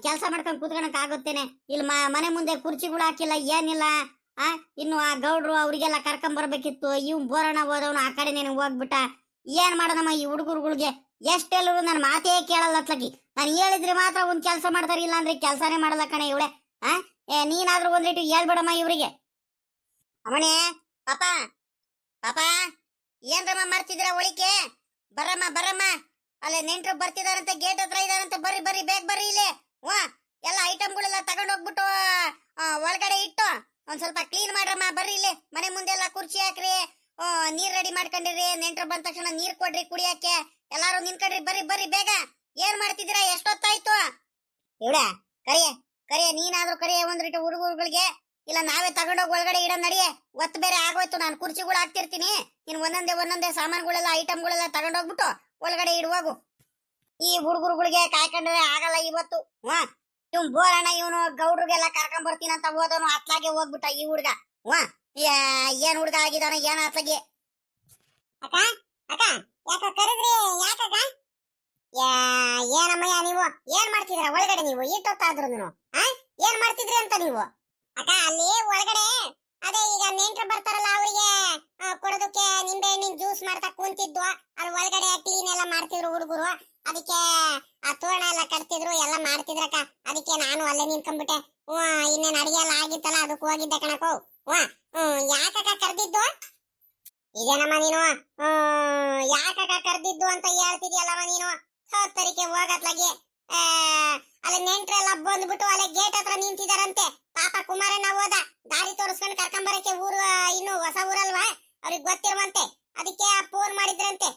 ಕೆಲಸ ಮಾಡ್ಕೊಂಡು ಕೂತ್ಕೊಳಕ್ ಆಗುತ್ತೇನೆ? ಇಲ್ಲಿ ಮನೆ ಮುಂದೆ ಕುರ್ಚಿಗಳು ಹಾಕಿಲ್ಲ, ಏನಿಲ್ಲ. ಇನ್ನು ಆ ಗೌಡ್ರು ಅವ್ರಿಗೆಲ್ಲ ಕರ್ಕೊಂಡ್ ಬರ್ಬೇಕಿತ್ತು. ಇವ್ ಬೋರಣ ಹೋದವನು ಆ ಕಡೆ ನೀನು ಹೋಗ್ಬಿಟ್ಟ. ಏನ್ ಮಾಡೋದಮ್ಮ ಈ ಹುಡುಗರುಗಳಿಗೆ? ಎಷ್ಟೆಲ್ಲರೂ ನನ್ನ ಮಾತೇ ಕೇಳಲ್ಲ ಅತ್ಲಗಿ. ನಾನು ಹೇಳಿದ್ರೆ ಮಾತ್ರ ಒಂದ್ ಕೆಲಸ ಮಾಡ್ತಾರ, ಇಲ್ಲ ಅಂದ್ರೆ ಕೆಲಸನೇ ಮಾಡಲ್ಲ ಕಣೆ ಇವಳೆ. ನೀನಾದ್ರೂ ಒಂದಿಟ್ಟು ಹೇಳ್ಬಿಡಮ್ಮ ಇವ್ರಿಗೆ. ಅಮ್ಮಣೆ, ಪಾಪ ಪಾಪ, ಏನ್ರಮ್ಮ ಮಾಡ್ತಿದ್ರ ಒಳಿಕೆ? ಬರಮ್ಮ ಅಲ್ಲೇ ನೆಂಟ್ರು ಬರ್ತಿದಾರಂತೆ, ಗೇಟ್ ಹತ್ರ ಇದಾರಂತೆ, ಬರ್ರಿ ಬೇಗ ಬರ್ರಿ ಇಲ್ಲಿ. ಎಲ್ಲ ಐಟಮ್ಗಳೆಲ್ಲ ತಗೊಂಡೋಗ್ಬಿಟ್ಟು ಒಳಗಡೆ ಇಟ್ಟು ಒಂದ್ ಸ್ವಲ್ಪ ಕ್ಲೀನ್ ಮಾಡ್ರಮ್ಮ. ಬರ್ರಿ ಇಲ್ಲಿ ಮನೆ ಮುಂದೆಲ್ಲ ಕುರ್ಚಿ ಹಾಕ್ರಿ, ನೀರ್ ರೆಡಿ ಮಾಡ್ಕೊಂಡಿರಿ. ನೆಂಟ್ರು ಬಂದ ತಕ್ಷಣ ನೀರ್ ಕೊಡ್ರಿ ಕುಡಿಯಕ್ಕೆ. ಎಲ್ಲಾರು ನಿಂತ್ಕೊಡ್ರಿ, ಬರ್ರಿ ಬರ್ರಿ ಬೇಗ. ಏನ್ ಮಾಡ್ತಿದ್ದೀರಾ? ಎಷ್ಟೊತ್ತಾಯ್ತು? ಇವಳ ಕರಿಯ ಕರಿಯ, ನೀನಾದ್ರೂ ಕರಿಯ ಒಂದ್ ಹುಡುಗರುಗಳಿಗೆ. ಇಲ್ಲ ನಾವೇ ತಗೊಂಡೋಗಿ ಒಳಗಡೆ ಇಡ ನಡಿಯೇ. ಒತ್ತು ಬೇರೆ ಆಗೋಯ್ತು. ನಾನು ಕುರ್ಚಿಗಳು ಹಾಕ್ತಿರ್ತೀನಿ, ನೀನ್ ಒಂದೊಂದೇ ಸಾಮಾನುಗಳೆಲ್ಲ ಐಟಮ್ಗಳೆಲ್ಲ ತಗೊಂಡೋಗ್ಬಿಟ್ಟು ಒಳಗಡೆ ಇಡುವಾಗು. ಈ ಹುಡುಗರುಗಳಿಗೆ ಕಾಯ್ಕೊಂಡ್ರೆ ಆಗಲ್ಲ ಇವತ್ತು. ಇವ್ ಬೋರಣ್ಣ ಇವನು ಗೌಡ್ರಿಗೆಲ್ಲ ಕರ್ಕೊಂಡ್ ಬರ್ತೀನಂತ ಹೋದವನು ಅತ್ಲಾಗೆ ಹೋಗ್ಬಿಟ್ಟ ಈ ಹುಡ್ಗ. ಏನ್ ಹುಡ್ಗ ಆಗಿದಾನ ಏನ ಅತ್ಲಾಗೆ. ಅಕ್ಕ ಅಕ್ಕ ಯಾಕ ಕರೆದ್ರಿ? ಯಾಕಕ್ಕ? ಏನಮ್ಮಯ್ಯ ನೀವು ಏನ್ ಮಾಡ್ತಿದ್ರ ಒಳಗಡೆ? ನೀವು ಇಟ್ಟೊತ್ತಾದ್ರು ಏನ್ ಮಾಡ್ತಿದ್ರಿ ಅಂತ ನೀವು? ಅಕ್ಕ ಅಲ್ಲಿ ಒಳಗಡೆ ಅದೇ ಈಗ ನೆಂಟ್ರು ಬರ್ತಾರಲ್ಲ ಅವರಿಗೆ ಕೊಡೋದಕ್ಕೆ ನಿಂಬೆ ಹಣ್ಣಿನ ಜ್ಯೂಸ್ ಮಾಡ್ತಾ ಕುಂತಿದ್ವು. ಅಲ್ಲಿ ಒಳಗಡೆ ಕ್ಲೀನ್ ಎಲ್ಲ ಮಾಡ್ತಿದ್ರು ಹುಡುಗರು. ಅದಕ್ಕೆ ಆ ತೋರಣ ಎಲ್ಲ ಕಟ್ತಿದ್ರು, ಎಲ್ಲ ಮಾಡ್ತಿದ್ರಕ್ಕ. ಅದಕ್ಕೆ ನಾನು ಅಲ್ಲೇ ನಿಂತ್ಕೊಂಡ್ಬಿಟ್ಟೆ. ಇನ್ನೇನ್ ಅಡಿಗೆ ಎಲ್ಲ ಆಗಿತ್ತಲ್ಲ, ಅದಕ್ಕೆ ಹೋಗಿದ್ದೆ ಕಣಕೋ. ಯಾಕಕ್ಕ ಕರ್ದಿದ್ದು? ಇದೇನಮ್ಮ ನೀನು ಯಾಕಕ್ಕ ಕರ್ದಿದ್ದು ಅಂತ ಹೇಳ್ತಿದ್ಯಲ್ಲಮ್ಮ ನೀನು? ತರಿಕೆ ಹೋಗತ್ಲಾಗೆ ಅಲ್ಲಿ ನೆಂಟ್ರೆಲ್ಲ ಬಂದ್ಬಿಟ್ಟು ಅಲ್ಲೇ ಗೇಟ್ ಹತ್ರ ನಿಂತಿದಾರಂತೆ. ಪಾಪ ಕುಮಾರಣ್ಣ ಹೋದ ದಾರಿ ತೋರಿಸ್ಕೊಂಡು ಕರ್ಕೊಂಬರಕ್ಕೆ. ಊರು ಇನ್ನು ಹೊಸ ಊರಲ್ವಾ, ಅವ್ರಿಗೆ ಗೊತ್ತಿರುವಂತೆ. ಅದಕ್ಕೆ ಫೋನ್ ಮಾಡಿದ್ರಂತೆ.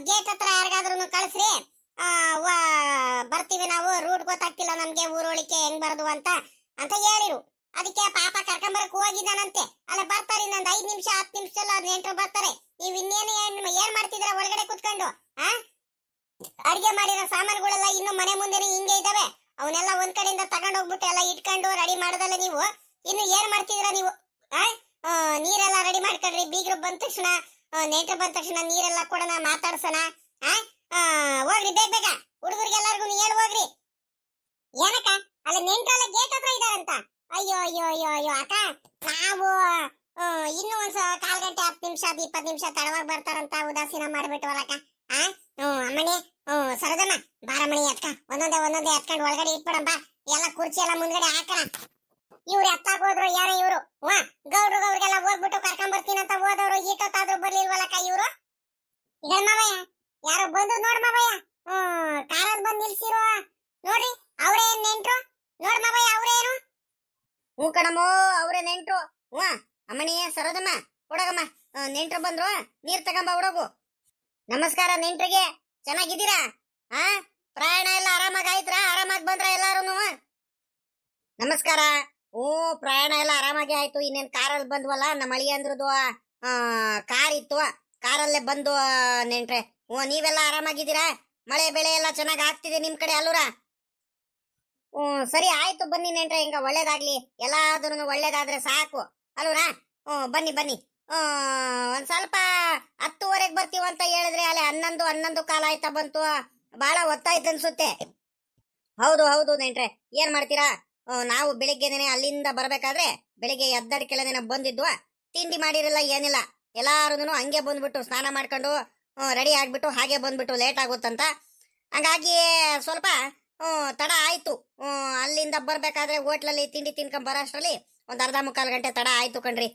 ಗೇಟ್ ಹತ್ರ ಯಾರಿಗಾದ್ರೂ ಕಳಿಸ್ರಿ, ಬರ್ತೀವಿ ನಾವು, ರೂಟ್ ಗೊತ್ತಾಗ್ತಿಲ್ಲ ನಮ್ಗೆ, ಊರೊಳಿಕೆ ಹೆಂಗ್ ಬರದು ಅಂತ ಅಂತ ಹೇಳಿರು. ಅದಕ್ಕೆ ಪಾಪ ಕರ್ಕೊಂಬರಕ್ ಹೋಗಿದ್ದಾನಂತೆ. ಅಲ್ಲ ಬರ್ತಾರೆ, ಇನ್ನೊಂದ್ 5 ನಿಮಿಷ 10 ನಿಮಿಷ ನೆಂಟ್ರು ಬರ್ತಾರೆ. ನೀವ್ ಇನ್ನೇನು ಏನ್ ಮಾಡ್ತಿದ್ರ ಒಳಗಡೆ ಕುತ್ಕೊಂಡು? ಅಡಿಗೆ ಮಾಡಿರೋ ಸಾಮಾನುಗಳೆಲ್ಲ ಇನ್ನು ಮನೆ ಮುಂದೆನೆ ಹಿಂಗೆ ಇದಾವೆ. ಅವನ್ನೆಲ್ಲ ಒಂದ್ ಕಡೆಯಿಂದ ತಗೊಂಡ್ ಹೋಗ್ಬಿಟ್ಟು ಎಲ್ಲ ಇಟ್ಕೊಂಡು ರೆಡಿ ಮಾಡೋದಲ್ಲ ನೀವು. ಇನ್ನು ಏನ್ ಮಾಡ್ತಿದ್ರ ನೀವು? ನೀರೆಲ್ಲ ರೆಡಿ ಮಾಡ್ಕೊಳ್ರಿ. ಬೀಗರು ಬಂದ ತಕ್ಷಣ, ನೆಂಟ್ರು ಬಂದ ತಕ್ಷಣ ನೀರೆಲ್ಲ ಕೊಡೋಣ, ಮಾತಾಡ್ಸೋಣ. ಹೋಗ್ರಿ ಬೇಗ ಬೇಗ, ಹುಡುಗರಿಗೆಲ್ಲರಿಗೂ ಹೇಳಿ ಹೋಗ್ರಿ. ಏನಕ್ಕ ಅಲ್ಲಿ ನೆಂಟ್ರೆಲ್ಲ ಗೇಟ್ ಹತ್ರ ಇದಾರಂತ? ಅಯ್ಯೋ ಅಯ್ಯೋ ಅಯ್ಯೋ ಅಯ್ಯೋ ಅಕ್ಕ, ನಾವು ಇನ್ನು ಒಂದ್ 1/4 ಗಂಟೆ 10 ನಿಮಿಷ 20 ನಿಮಿಷ ತಡವಾಗಿ ಬರ್ತಾರಂತ ಉದಾಸೀನ ಮಾಡ್ಬಿಟ್ಟವಲ್ಲಕ್ಕ. ಅಮ್ಮಣಿ ಸರದಮ್ಮ ಬಾರಮಣಿ ಎತ್ಕ, ಒಂದೊಂದೇ ಎತ್ಕೊಂಡು ಒಳಗಡೆ ಇಟ್ಬಿಡಂಬ. ಎಲ್ಲ ಕುರ್ಚಿ ಎಲ್ಲ ಮುಂದ್ಗಡೆ ಹಾಕೋಣ. ಇವ್ರು ಎತ್ತಾಗ ಹೋದ್ರು ಯಾರ ಇವ್ರು? ಗೌಡ್ರಿಗೆಲ್ಲ ಹೋಗ್ಬಿಟ್ಟು ಕರ್ಕೊಂಡ್ ಬರ್ತೀನಂತ ಹೋದವ್ರು ಈಟೊತ್ತಾದ್ರೂ ಬರ್ಲಿಲ್ವಲ್ಲಕ್ಕ ಇವ್ರು? ಇದನ್ ಮಾವಯ್ಯ ಯಾರೋ ಬಂದ್ರು ನೋಡ್ ಮಾವಯ್ಯ. ಕಾರಲ್ಲಿ ಬಂದ್ ನಿಲ್ಸಿರೋ ನೋಡ್ರಿ, ಅವ್ರೇ ಏನ್ ನೆಂಟ್ರು? ನೋಡ್ ಮಾವಯ್ಯ ಅವ್ರೇನು? ಹ್ಞೂ ಕಣಮ್ಮೋ, ಅವ್ರೇ ನೆಂಟ್ರು. ಅಮ್ಮಣಿ ಸರೋದಮ್ಮ ಕೊಡಗಮ್ಮ, ನೆಂಟ್ರು ಬಂದ್ರು, ನೀರ್ ತಗೊಂಬ ಹುಡುಗು. ನಮಸ್ಕಾರ ನೆಂಟ್ರಿಗೆ, ಚೆನ್ನಾಗಿದ್ದೀರಾ? ಪ್ರಯಾಣ ಎಲ್ಲ ಆರಾಮಾಗಿ ಆಯ್ತ್ರಾ? ಆರಾಮಾಗಿ ಬಂದ್ರ ಎಲ್ಲಾರು? ನಮಸ್ಕಾರ. ಪ್ರಯಾಣ ಎಲ್ಲ ಆರಾಮಾಗಿ ಆಯ್ತು. ಇನ್ನೇನ್ ಕಾರಲ್ಲಿ ಬಂದ್ವಲ್ಲ, ನಮ್ಮ ಅಳಿಯಂದ್ರದು ಕಾರ್ ಇತ್ತು, ಕಾರಲ್ಲೇ ಬಂದು ನೆಂಟ್ರೆ. ನೀವೆಲ್ಲ ಆರಾಮಾಗಿದ್ದೀರಾ? ಮಳೆ ಬೆಳೆ ಎಲ್ಲ ಚೆನ್ನಾಗಿ ಆಗ್ತಿದೆ ನಿಮ್ ಕಡೆ ಅಲ್ಲೂರ? ಸರಿ ಆಯ್ತು, ಬನ್ನಿ ನೆಂಟ್ರೆ, ಹಿಂಗ ಒಳ್ಳೇದಾಗ್ಲಿ. ಎಲ್ಲಾದ್ರೂ ಒಳ್ಳೇದಾದ್ರೆ ಸಾಕು ಅಲ್ವರಾ? ಬನ್ನಿ ಬನ್ನಿ. ಒಂದ್ ಸ್ವಲ್ಪ 10:30 ಬರ್ತೀವಂತ ಹೇಳಿದ್ರೆ ಅಲ್ಲಿ 11 ಕಾಲ ಆಯ್ತಾ ಬಂತು. ಬಹಳ ಹೊತ್ತಾಯ್ತು ಅನ್ಸುತ್ತೆ. ಹೌದು ಹೌದು ನೆಂಟ್ರೆ, ಏನ್ ಮಾಡ್ತೀರಾ? ನಾವು ಬೆಳಿಗ್ಗೆನೆ ಅಲ್ಲಿಂದ ಬರ್ಬೇಕಾದ್ರೆ ಬೆಳಿಗ್ಗೆ ಎದ್ದಡಿಕೆಳನೆ ಬಂದಿದ್ವು. ತಿಂಡಿ ಮಾಡಿರಲ್ಲ ಏನಿಲ್ಲ, ಎಲ್ಲಾರು ಹಂಗೆ ಬಂದ್ಬಿಟ್ಟು ಸ್ನಾನ ಮಾಡ್ಕೊಂಡು ರೆಡಿ ಆಗ್ಬಿಟ್ಟು ಹಾಗೆ ಬಂದ್ಬಿಟ್ಟು ಲೇಟ್ ಆಗುತ್ತಂತ. ಹಂಗಾಗಿ ಸ್ವಲ್ಪ ತಡ ಆಯ್ತು. ಅಲ್ಲಿಂದ ಬರ್ಬೇಕಾದ್ರೆ ಹೋಟ್ಲಲ್ಲಿ ತಿಂಡಿ ತಿನ್ಕೊಂಡ್ ಬರೋಷ್ಟ್ರಲ್ಲಿ ಒಂದ್ 1/2-3/4 ಗಂಟೆ ತಡ ಆಯ್ತು ಕಣ್ರಿ.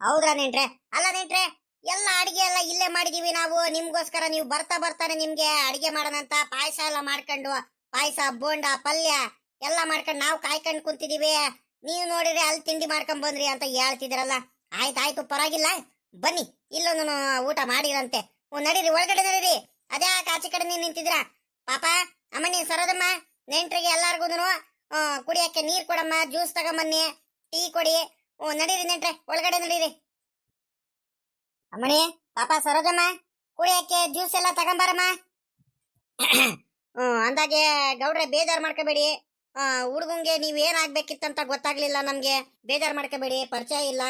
ಹೌದ್ರಾ ನೆಂಟ್ರೆ? ಅಲ್ಲ ನೆಂಟ್ರೆ, ಎಲ್ಲ ಅಡಿಗೆ ಎಲ್ಲ ಇಲ್ಲೇ ಮಾಡಿದೀವಿ ನಾವು ನಿಮ್ಗೋಸ್ಕರ. ನೀವು ಬರ್ತಾನೆ ನಿಮ್ಗೆ ಅಡಿಗೆ ಮಾಡೋಣಂತ ಪಾಯಸ ಎಲ್ಲ ಮಾಡ್ಕೊಂಡು, ಪಾಯಸ ಬೋಂಡ ಪಲ್ಯ ಎಲ್ಲ ಮಾಡ್ಕೊಂಡು ನಾವು ಕಾಯ್ಕೊಂಡು ಕುಂತಿದೀವಿ. ನೀವು ನೋಡಿದ್ರೆ ಅಲ್ಲಿ ತಿಂಡಿ ಮಾಡ್ಕೊಂಡ್ ಬಂದ್ರಿ ಅಂತ ಹೇಳ್ತಿದ್ರಲ್ಲ. ಆಯ್ತಾಯ್ತು, ಪರವಾಗಿಲ್ಲ, ಬನ್ನಿ, ಇಲ್ಲೊಂದು ಊಟ ಮಾಡಿರಂತೆ. ನಡೀರಿ ಒಳಗಡೆ ನಡೀರಿ. ಅದೇ ಆಚೆ ಕಡೆ ನಿಂತಿದ್ರ. ಪಾಪ ಅಮ್ಮನಿ ಸರೋದಮ್ಮ, ನೆಂಟ್ರಿಗೆ ಎಲ್ಲಾರ್ಗು ಕುಡಿಯಕ್ಕೆ ನೀರ್ ಕೊಡಮ್ಮ, ಜ್ಯೂಸ್ ತಗೊಂಬನ್ನಿ, ಟೀ ಕೊಡಿ. ನಡೀರಿ ನೆಂಟ್ರೆ, ಒಳಗಡೆ ನಡೀರಿ. ಅಮ್ಮಣಿ ಪಾಪ ಸರೋಜಮ್ಮ, ಕುಡಿಯಕ್ಕೆ ಜ್ಯೂಸ್ ಎಲ್ಲ ತಗೊಂಬಾರಮ್ಮ. ಅಂದಾಗೆ ಗೌಡ್ರೆ ಬೇಜಾರ್ ಮಾಡ್ಕೋಬೇಡಿ. ಹುಡುಗಂಗೆ ನೀವ್ ಏನ್ ಆಗ್ಬೇಕಿತ್ತಂತ ಗೊತ್ತಾಗ್ಲಿಲ್ಲ ನಮ್ಗೆ. ಬೇಜಾರ್ ಮಾಡ್ಕೋಬೇಡಿ, ಪರಿಚಯ ಇಲ್ಲ.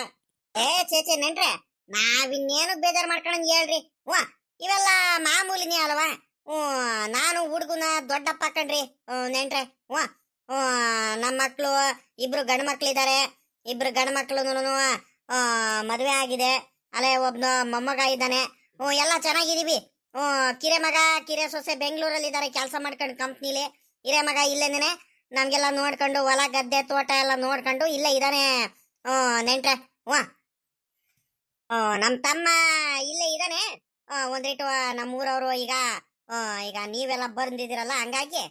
ಚೇಚೆ ನೆಂಟ್ರೆ, ನಾವಿನ್ನೇನು ಬೇಜಾರ್ ಮಾಡ್ಕೊಂಡ್ ಹೇಳ್ರಿ. ಇವೆಲ್ಲ ಮಾಮೂಲಿನೇ ಅಲ್ವಾ? ನಾನು ಹುಡುಗನ ದೊಡ್ಡಪ್ಪ ಕಣ್ರಿ ನೆಂಟ್ರೆ. ನಮ್ಮ ಮಕ್ಳು 2 ಗಂಡು ಮಕ್ಳಿದ್ದಾರೆ. 2 ಗಂಡು ಮಕ್ಳು ಮದುವೆ ಆಗಿದೆ. ಅಲ್ಲೇ ಒಬ್ನ ಮೊಮ್ಮಗ ಇದ್ದಾನೆ. ಎಲ್ಲ ಚೆನ್ನಾಗಿದೀವಿ. ಕಿರೆ ಮಗ ಕಿರೆ ಸೊಸೆ ಬೆಂಗಳೂರಲ್ಲಿ ಇದಾರೆ, ಕೆಲಸ ಮಾಡ್ಕೊಂಡು ಕಂಪ್ನಿಲಿ. ಹಿರೇ ಮಗ ಇಲ್ಲೇನೆ ನಮ್ಗೆಲ್ಲ ನೋಡ್ಕೊಂಡು ಹೊಲ ಗದ್ದೆ ತೋಟ ಎಲ್ಲ ನೋಡ್ಕೊಂಡು ಇಲ್ಲೇ ಇದಾನೆ ನೆಂಟ್ರೆ. ನಮ್ ತಮ್ಮ ಇಲ್ಲೇ ಇದಾನೆ. ಒಂದಿಟ್ಟು ನಮ್ಮೂರವರು ಈಗ ನೀವೆಲ್ಲ ಬಂದಿದ್ದೀರಲ್ಲ, ಹಂಗಾಗಿ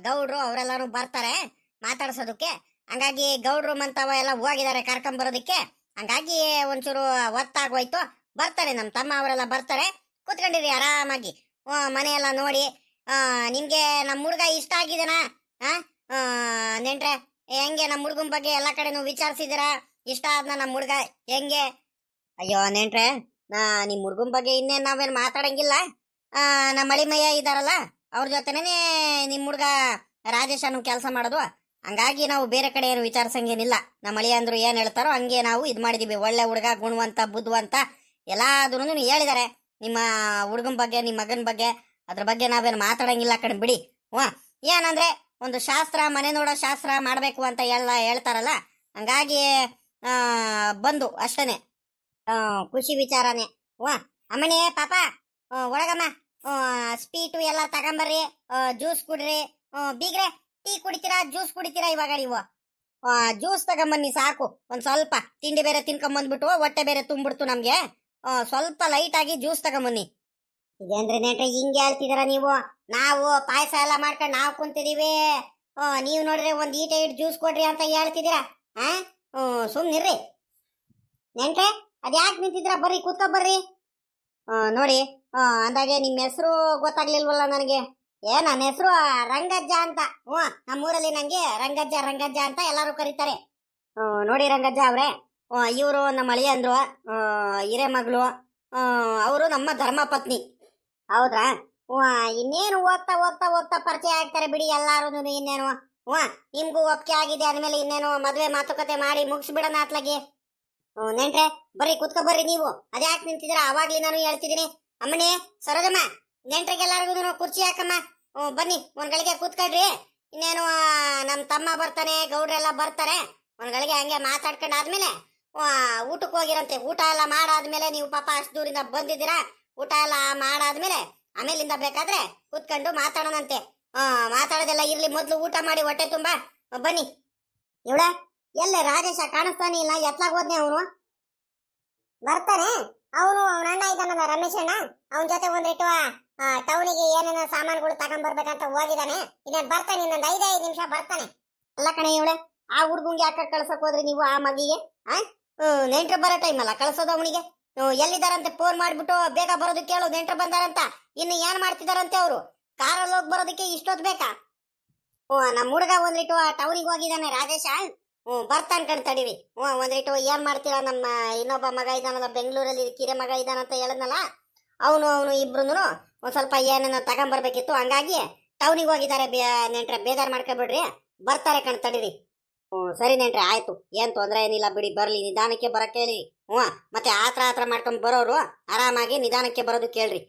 ಗೌಡ್ರು ಅವರೆಲ್ಲರೂ ಬರ್ತಾರೆ ಮಾತಾಡ್ಸೋದಕ್ಕೆ. ಹಂಗಾಗಿ ಗೌಡ್ರು ಮಂತವ ಎಲ್ಲ ಹೋಗಿದ್ದಾರೆ ಕರ್ಕೊಂಬರೋದಕ್ಕೆ. ಹಂಗಾಗಿ ಒಂಚೂರು ಒತ್ತಾಗೋಯ್ತು. ಬರ್ತಾರೆ ನಮ್ಮ ತಮ್ಮ ಅವರೆಲ್ಲ ಬರ್ತಾರೆ. ಕೂತ್ಕೊಂಡಿರಿ ಆರಾಮಾಗಿ. ಮನೆಯೆಲ್ಲ ನೋಡಿ. ನಿಮ್ಗೆ ನಮ್ಮ ಹುಡುಗ ಇಷ್ಟ ಆಗಿದೆನಾ? ನೆಂಟ್ರೆ ಹೆಂಗೆ ನಮ್ಮ ಹುಡುಗನ ಬಗ್ಗೆ ಎಲ್ಲ ಕಡೆನೂ ವಿಚಾರಿಸಿದಿರಾ? ಇಷ್ಟ ಆದ್ನ ನಮ್ಮ ಹುಡುಗ ಹೆಂಗೆ? ಅಯ್ಯೋ ನೆಂಟ್ರೆ, ನಿಮ್ಮ ಹುಡುಗನ ಬಗ್ಗೆ ಇನ್ನೇನು ನಾವೇನು ಮಾತಾಡಂಗಿಲ್ಲ. ನಮ್ಮ ಮಳಿಮಯ್ಯ ಇದಾರಲ್ಲ ಅವ್ರ ಜೊತೆನೇ ನಿಮ್ಮ ಹುಡುಗ ರಾಜೇಶನು ಕೆಲಸ ಮಾಡೋದು. ಹಂಗಾಗಿ ನಾವು ಬೇರೆ ಕಡೆ ಏನು ವಿಚಾರಿಸಂಗೇನಿಲ್ಲ. ನಮ್ಮ ಮಳಿ ಅಂದ್ರು ಏನು ಹೇಳ್ತಾರೋ ಹಂಗೆ ನಾವು ಇದು ಮಾಡಿದೀವಿ. ಒಳ್ಳೆ ಹುಡುಗ, ಗುಣವಂತ, ಬುದ್ಧಿವಂತ ಎಲ್ಲಾದ್ರೂ ಹೇಳಿದ್ದಾರೆ. ನಿಮ್ಮ ಹುಡುಗನ ಬಗ್ಗೆ, ನಿಮ್ಮ ಮಗನ ಬಗ್ಗೆ, ಅದ್ರ ಬಗ್ಗೆ ನಾವೇನು ಮಾತಾಡಂಗಿಲ್ಲ ಕಣ್ ಬಿಡಿ. ಏನಂದ್ರೆ ಒಂದು ಶಾಸ್ತ್ರ, ಮನೆ ನೋಡೋ ಶಾಸ್ತ್ರ ಮಾಡಬೇಕು ಅಂತ ಹೇಳ್ತಾರಲ್ಲ, ಹಂಗಾಗಿ ಬಂದು ಅಷ್ಟೇ. ಖುಷಿ ವಿಚಾರನೆ. ಅಮ್ಮಣಿ ಪಾಪ ಒಳಗಮ್ಮ, ಸ್ವೀಟು ಎಲ್ಲ ತಗೊಂಬರ್ರಿ, ಜ್ಯೂಸ್ ಕುಡ್ರಿ. ಬೀಗ್ರೆ ಟೀ ಕುಡಿತೀರಾ ಜ್ಯೂಸ್ ಕುಡಿತೀರಾ? ಇವಾಗ ನೀವು ಜ್ಯೂಸ್ ತಗೊಂಬನ್ನಿ ಸಾಕು. ಒಂದ್ ಸ್ವಲ್ಪ ತಿಂಡಿ ಬೇರೆ ತಿನ್ಕೊಂಬಂದ್ಬಿಟ್ಟು ಹೊಟ್ಟೆ ಬೇರೆ ತುಂಬಿಡ್ತು ನಮ್ಗೆ. ಸ್ವಲ್ಪ ಲೈಟ್ ಆಗಿ ಜ್ಯೂಸ್ ತಗೊಂಬನ್ನಿ. ಇದೇನ್ರಿ ನೆಂಟ್ರೆ ಹಿಂಗೆ ಹೇಳ್ತಿದಾರ ನೀವು? ನಾವು ಪಾಯಸ ಎಲ್ಲ ಮಾಡ್ಕೊಂಡು ನಾವು ಕುಂತಿದೀವಿ, ನೀವು ನೋಡ್ರಿ ಒಂದ್ ಈಟೆ ಇಟ್ಟು ಜ್ಯೂಸ್ ಕೊಡ್ರಿ ಅಂತ ಹೇಳ್ತಿದ್ದೀರಾ? ಸುಮ್ನಿರ್ರಿ ನೆಂಟ್ರೆ. ಅದ್ಯಾಕೆ ನಿಂತಿದ್ರ? ಬರ್ರಿ ಕೂತ್ಕೊ ಬರ್ರಿ. ನೋಡಿ, ಅಂದಾಗೆ ನಿಮ್ಮ ಹೆಸರು ಗೊತ್ತಾಗ್ಲಿಲ್ವಲ್ಲ ನನಗೆ. ನನ್ನ ಹೆಸರು ರಂಗಜ್ಜ ಅಂತ. ನಮ್ಮೂರಲ್ಲಿ ನಂಗೆ ರಂಗಜ್ಜ ರಂಗಜ್ಜ ಅಂತ ಎಲ್ಲರೂ ಕರೀತಾರೆ. ನೋಡಿ ರಂಗಜ್ಜ ಅವ್ರೆ, ಇವರು ನಮ್ಮ ಅಳಿಯಂದ್ರು, ಹಿರೇಮಗಳು. ಅವರು ನಮ್ಮ ಧರ್ಮಪತ್ನಿ. ಹೌದ್ರಾ? ಇನ್ನೇನು ಓದ್ತಾ ಓದ್ತಾ ಓದ್ತಾ ಪರಿಚಯ ಆಗ್ತಾರೆ ಬಿಡಿ ಎಲ್ಲಾರು. ಇನ್ನೇನು ನಿಮ್ಗೂ ಒಪ್ಪಿಗೆ ಆಗಿದೆ ಅಂದ್ಮೇಲೆ ಇನ್ನೇನು ಮದ್ವೆ ಮಾತುಕತೆ ಮಾಡಿ ಮುಗಿಸ್ಬಿಡೋಣ ಅತ್ಲಾಗಿ. ನೆಂಟ್ರೆ ಬರ್ರಿ ಕೂತ್ಕೊ ಬರ್ರಿ. ನೀವು ಅದ್ಯಾಕೆ ನಿಂತಿದ್ದೀರಾ? ಅವಾಗ್ಲಿ ನಾನು ಹೇಳ್ತಿದ್ದೀನಿ. ಅಮ್ಮನೇ ಸರೋಜಮ್ಮ, ನೆಂಟ್ರಿಗೆಲ್ಲರಿಗೂ ಕುರ್ಚಿ ಹಾಕಮ್ಮ. ಬನ್ನಿ ಒಂದ್ ಗಳಿಗೆ ಕೂತ್ಕೊಳ್ರಿ. ಇನ್ನೇನು ನಮ್ಮ ತಮ್ಮ ಬರ್ತಾನೆ, ಗೌಡ್ರೆಲ್ಲ ಬರ್ತಾರೆ. ಒಂದ್ ಗಳಿಗೆ ಹಂಗೆ ಮಾತಾಡ್ಕೊಂಡು ಆದ್ಮೇಲೆ ಊಟಕ್ಕೆ ಹೋಗಿರಂತೆ. ಊಟ ಎಲ್ಲ ಮಾಡಾದ್ಮೇಲೆ, ನೀವು ಪಾಪ ಅಷ್ಟು ದೂರಿಂದ ಬಂದಿದ್ದೀರಾ, ಊಟ ಎಲ್ಲ ಮಾಡಾದ್ಮೇಲೆ ಆಮೇಲಿಂದ ಬೇಕಾದ್ರೆ ಕೂತ್ಕೊಂಡು ಮಾತಾಡೋಣಂತೆ. ಮಾತಾಡೋದೆಲ್ಲ ಇರ್ಲಿ, ಮೊದ್ಲು ಊಟ ಮಾಡಿ ಹೊಟ್ಟೆ ತುಂಬಾ ಬನ್ನಿ. ಇವಳ ಎಲ್ಲ ರಾಜೇಶ ಕಾಣಿಸ್ತಾನೆ ಇಲ್ಲ, ಎತ್ಲಾಗ ಹೋದ್ನೆ ಅವನು. ಬರ್ತಾನೆ ಅವನು. ಅವನ ಅಣ್ಣ ಇದ್ದಾನಲ್ಲ ರಮೇಶ್ ಅಣ್ಣ, ಅವನ ಜೊತೆ ಒಂದಿಟ್ಟು ಟೌನಿಗೆ ಏನೇನೋ ಸಾಮಾನುಗಳು ತಗೊಂಡ್ ಬರ್ಬೇಕಂತ ಹೋಗಿದ್ದಾನೆ. ಇನ್ನೇನ್ ಬರ್ತಾನೆ, ಇನ್ನೊಂದು 5 ನಿಮಿಷ ಬರ್ತಾನೆ. ಅಲ್ಲ ಕಣೆ ಇವಳೆ, ಆ ಹುಡ್ಗಂಗೆ ಯಾಕೆ ಕಳ್ಸಕ್ ಹೋದ್ರಿ ನೀವು ಆ ಮಗಿಗೆ? ನೆಂಟ್ರು ಬರೋ ಟೈಮ್ ಅಲ್ಲ ಕಳ್ಸೋದು ಅವನಿಗೆ. ಎಲ್ಲಿದಾರಂತೆ ಫೋನ್ ಮಾಡ್ಬಿಟ್ಟು ಬೇಗ ಬರೋದಕ್ಕೆ ಹೇಳು, ನೆಂಟ್ರು ಬಂದಾರಂತ. ಇನ್ನು ಏನ್ ಮಾಡ್ತಿದಾರಂತೆ ಅವರು? ಕಾರಲ್ಲಿ ಹೋಗಿ ಬರೋದಕ್ಕೆ ಇಷ್ಟೊತ್ತು ಬೇಕಾ? ನಮ್ಮ ಹುಡುಗ ಒಂದಿಟ್ಟು ಟೌನಿಗೆ ಹೋಗಿದ್ದಾನೆ ರಾಜೇಶ. ಬರ್ತಾನೆ ಕಣ್ ತಡೀರಿ. ಒಂದಿಟ್ಟು ಏನ್ ಮಾಡ್ತೀರಾ? ನಮ್ಮ ಇನ್ನೊಬ್ಬ ಮಗ ಇದ್ದಾನಲ್ಲ ಬೆಂಗಳೂರಲ್ಲಿ, ಕಿರೆ ಮಗ ಇದ್ದಾನಂತ ಹೇಳದ್ನಲ್ಲ, ಅವನು ಇಬ್ರು ಒಂದ್ ಸ್ವಲ್ಪ ಏನೇನೋ ತಗೊಂಬರ್ಬೇಕಿತ್ತು. ಹಂಗಾಗಿ ಟೌನಿಗೆ ಹೋಗಿದ್ದಾರೆ. ನೆಂಟ್ರೆ ಬೇಜಾರು ಮಾಡ್ಕೊಬಿಡ್ರಿ, ಬರ್ತಾರೆ ಕಣ್ ತಡೀರಿ. ಸರಿ ನೆಂಟ್ರೆ ಆಯ್ತು, ಏನ್ ತೊಂದರೆ ಏನಿಲ್ಲ ಬಿಡಿ. ಬರ್ಲಿ, ನಿಧಾನಕ್ಕೆ ಬರಕ್ ಹೇಳಿ. ಮತ್ತೆ ಆತ್ರ ಮಾಡ್ಕೊಂಡ್ ಬರೋರು ಆರಾಮಾಗಿ ನಿಧಾನಕ್ಕೆ ಬರೋದು ಕೇಳ್ರಿ.